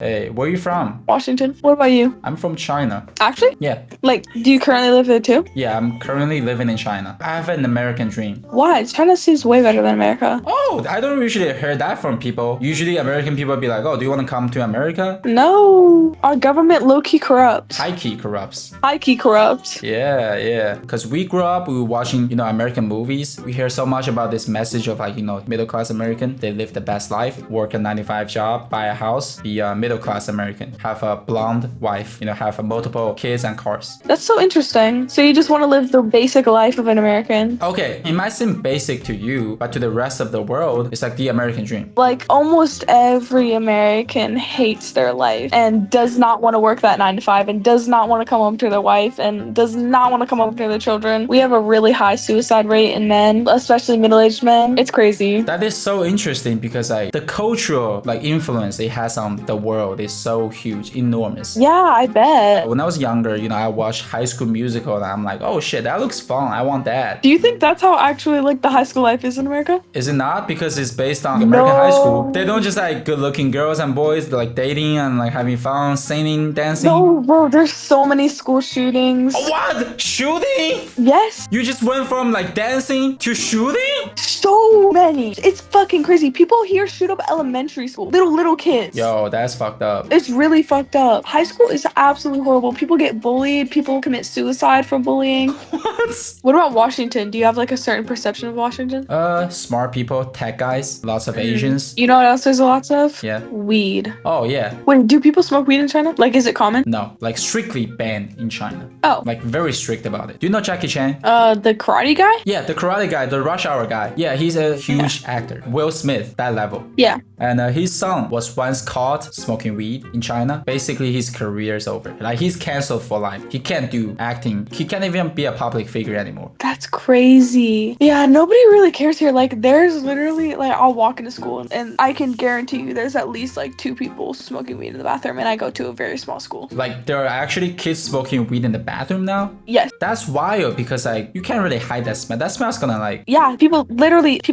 Hey, where are you from? Washington. What about you? I'm from China. Actually? Yeah. Like, do you currently live there too? Yeah, I'm currently living in China. I have an American dream. Why? China seems way better than America. Oh, I don't usually hear that from people. Usually American people be like, oh, do you want to come to America? No. Our government low-key corrupt. High-key corrupts. High-key corrupt. Yeah. Because we grew up, we were watching, American movies. We hear so much about this message of like, middle-class American. They live the best life, work a 9-to-5 job, buy a house, be a middle-class American, have a blonde wife, have multiple kids and cars. That's so interesting. So you just want to live the basic life of an American? Okay, it might seem basic to you, but to the rest of the world, it's like the American dream. Like, almost every American hates their life and does not want to work that 9 to 5 and does not want to come home to their wife and does not want to come home to their children. We have a really high suicide rate in men, especially middle-aged men. It's crazy. That is so interesting because like the cultural influence it has on the world is so huge, enormous. Yeah, I bet. When I was younger, I watched High School Musical and I'm like, oh shit, that looks fun. I want that. Do you think that's how actually like the high school life is in America? Is it not? Because it's based on American high school. They don't just like good-looking girls and boys like dating and like having fun, singing, dancing. No, bro, there's so many school shootings. What? Shooting? Yes. You just went from like dancing to shooting? So many. It's fucking crazy. People here shoot up elementary school. Little kids. Yo, that's fucked up. It's really fucked up. High school is absolutely horrible. People get bullied. People commit suicide from bullying. What? What about Washington? Do you have like a certain perception of Washington? Smart people, tech guys, lots of Asians. You know what else there's lots of? Yeah. Weed. Oh, yeah. Wait, do people smoke weed in China? Like, is it common? No, like strictly banned in China. Oh. Like very strict about it. Do you know Jackie Chan? The karate guy? Yeah, the karate guy, the Rush Hour guy. Yeah, he's a huge actor. Will Smith, that level. Yeah. And his son was once caught smoking weed in China. Basically, his career is over. Like, he's canceled for life. He can't do acting. He can't even be a public figure anymore. That's crazy. Yeah, nobody really cares here. Like, there's literally, like, I'll walk into school and I can guarantee you there's at least, like, 2 people smoking weed in the bathroom, and I go to a very small school. Like, there are actually kids smoking weed in the bathroom now? Yes. That's wild because, like, you can't really hide that smell. That smell's gonna, like... Yeah, people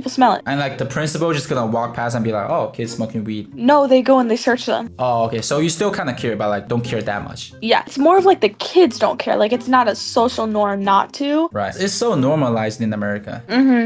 smell it. And, like, the principal just gonna walk past and be like, oh, kids smoking weed. No, they go and they search them. Oh, okay. So you still kind of care, but, like, don't care that much. Yeah, it's more of, like, the kids don't care. Like, it's not a social norm not to. Right. It's so normalized in America.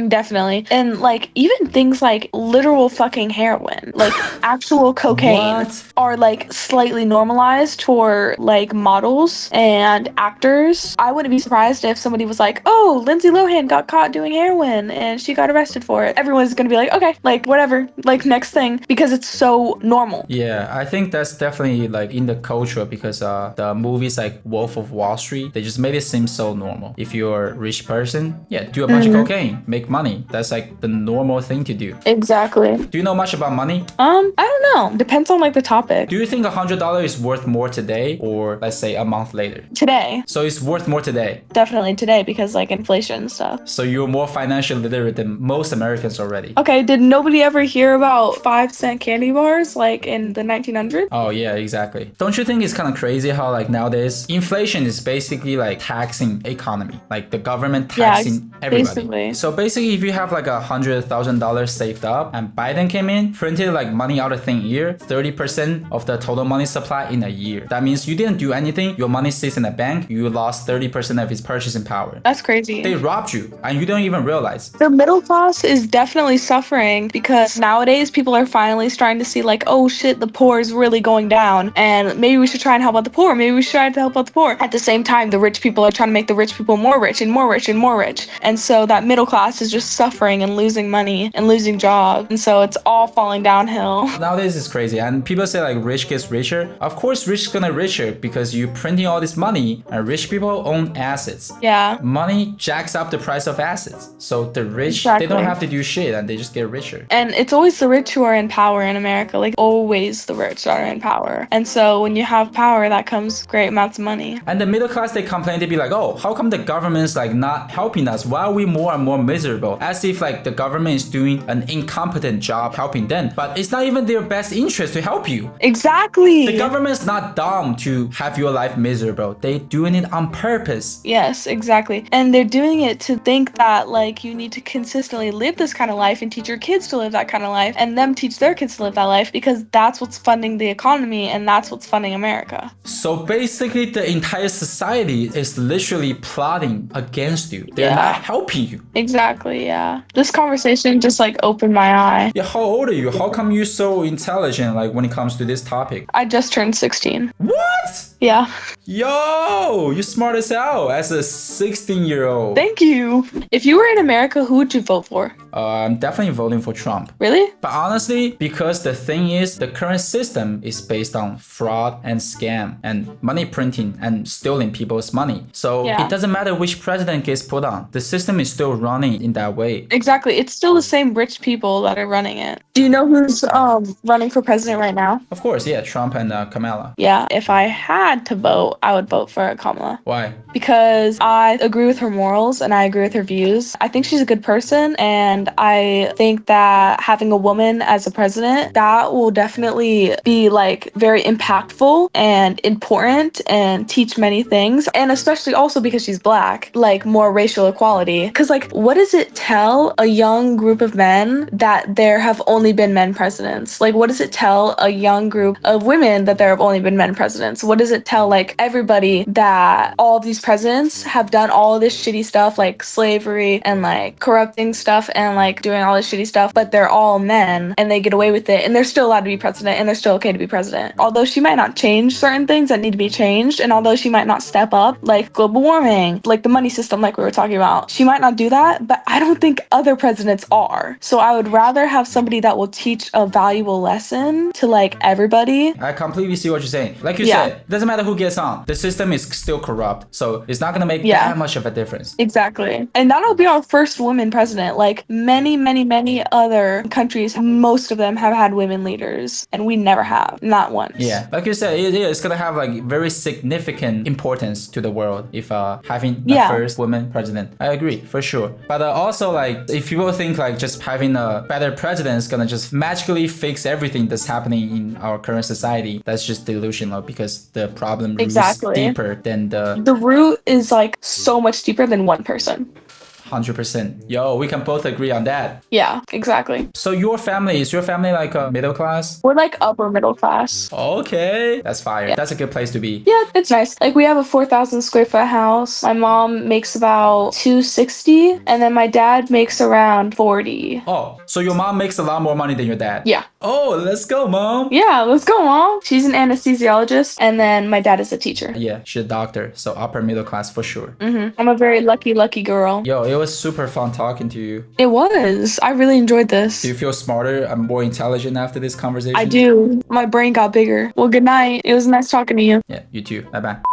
Definitely. And, like, even things like literal fucking heroin, like actual cocaine, are, like, slightly normalized for, like, models and actors. I wouldn't be surprised if somebody was like, oh, Lindsay Lohan got caught doing heroin and she got arrested for it. Everyone's gonna be like, okay, like, whatever, like, next thing, because it's so normal. Yeah, I think that's definitely, like, in the culture because the movies like Wolf of Wall Street, they just made it seem so normal. If you're a rich person, yeah, do a bunch of cocaine, make money. That's, like, the normal thing to do. Exactly. Do you know much about money? I don't know. Depends on, like, the topic. Do you think $100 is worth more today or, let's say, a month later? Today. So it's worth more today? Definitely today because, like, inflation and stuff. So you're more financially literate than most Americans already. Okay, did nobody ever hear about 5-cent candy bars, like, in the 1900s? Oh, yeah, exactly. Don't you think it's kind of crazy how, like, nowadays, inflation is basically, like, taxing economy. Like, the government taxing everybody. Basically. So basically, if you have, like, $100,000 saved up and Biden came in, printed, like, money out of thin air, 30% of the total money supply in a year. That means you didn't do anything, your money sits in a bank, you lost 30% of its purchasing power. That's crazy. They robbed you, and you don't even realize. The middle class is definitely suffering because nowadays people are finally starting to see, like, oh shit, the poor is really going down and maybe we should try and help out the poor. Maybe we should try to help out the poor. At the same time, the rich people are trying to make the rich people more rich and more rich and more rich. And so that middle class is just suffering and losing money and losing jobs. And so it's all falling downhill. Nowadays it's crazy, and people say like rich gets richer. Of course rich is gonna richer because you're printing all this money and rich people own assets. Yeah. Money jacks up the price of assets. So the rich, Exactly. they don't have to do shit and they just get richer. And it's always the rich who are in power in America, like always the rich are in power. And so when you have power, that comes great amounts of money. And the middle class, they complain, they be like, oh, how come the government's like not helping us? Why are we more and more miserable? As if like the government is doing an incompetent job helping them. But it's not even their best interest to help you. Exactly. The government's not dumb to have your life miserable. They're doing it on purpose. Yes, exactly. And they're doing it to think that like you need to consistently consistently live this kind of life and teach your kids to live that kind of life, and them teach their kids to live that life, because that's what's funding the economy and that's what's funding America. So basically, the entire society is literally plotting against you. They're not helping you. Exactly, yeah. This conversation just like opened my eye. Yeah, how old are you? How come you're so intelligent like when it comes to this topic? I just turned 16. What? Yeah. Yo, you're smart as hell as a 16-year-old. Thank you. If you were in America, who would you vote for? I'm definitely voting for Trump. Really? But honestly, because the thing is, the current system is based on fraud and scam and money printing and stealing people's money. So it doesn't matter which president gets put on. The system is still running in that way. Exactly. It's still the same rich people that are running it. Do you know who's running for president right now? Of course, yeah, Trump and Kamala. Yeah, if I had to vote, I would vote for Kamala. Why? Because I agree with her morals and I agree with her views. I think she's a good person, and I think that having a woman as a president, that will definitely be like very impactful and important and teach many things. And especially also because she's black, like more racial equality. Because like, what does it tell a young group of men that there have only been men presidents? Like, what does it tell a young group of women that there have only been men presidents? What does it tell like everybody that all of these presidents have done all of this shitty stuff, like slavery and like corrupting stuff and like doing all this shitty stuff, but they're all men and they get away with it and they're still allowed to be president and they're still okay to be president? Although she might not change certain things that need to be changed, and although she might not step up, like global warming, like the money system, like we were talking about, she might not do that, but I don't think other presidents are. So I would rather have somebody that will teach a valuable lesson to like everybody. I completely see what you're saying. Like you said, it doesn't matter who gets on. The system is still corrupt. So it's not going to make that much of a difference. Exactly. And that'll be our first woman president. Like many, many, many other countries, most of them have had women leaders, and we never have. Not once. Yeah. Like you said, it's going to have like very significant importance to the world if having the first woman president. I agree, for sure. But also, like, if people think like just having a better president is going to just magically fix everything that's happening in our current society, that's just delusional, because the problem roots deeper than the root is like so much deeper than one person. 100%. Yo, we can both agree on that. Yeah, exactly. So is your family like a middle class? We're like upper middle class. Okay, that's fire. Yeah. That's a good place to be. Yeah, it's nice. Like we have a 4,000 square foot house. My mom makes about $260, and then my dad makes around 40. Oh, so your mom makes a lot more money than your dad? Yeah. Oh, let's go, mom. Yeah, let's go, mom. She's an anesthesiologist, and then my dad is a teacher. Yeah, she's a doctor, so upper middle class for sure. I'm a very lucky girl. Yo, it was super fun talking to you. It was. I really enjoyed this. Do you feel smarter and more intelligent after this conversation? I do. My brain got bigger. Well, good night. It was nice talking to you. Yeah, you too. Bye-bye.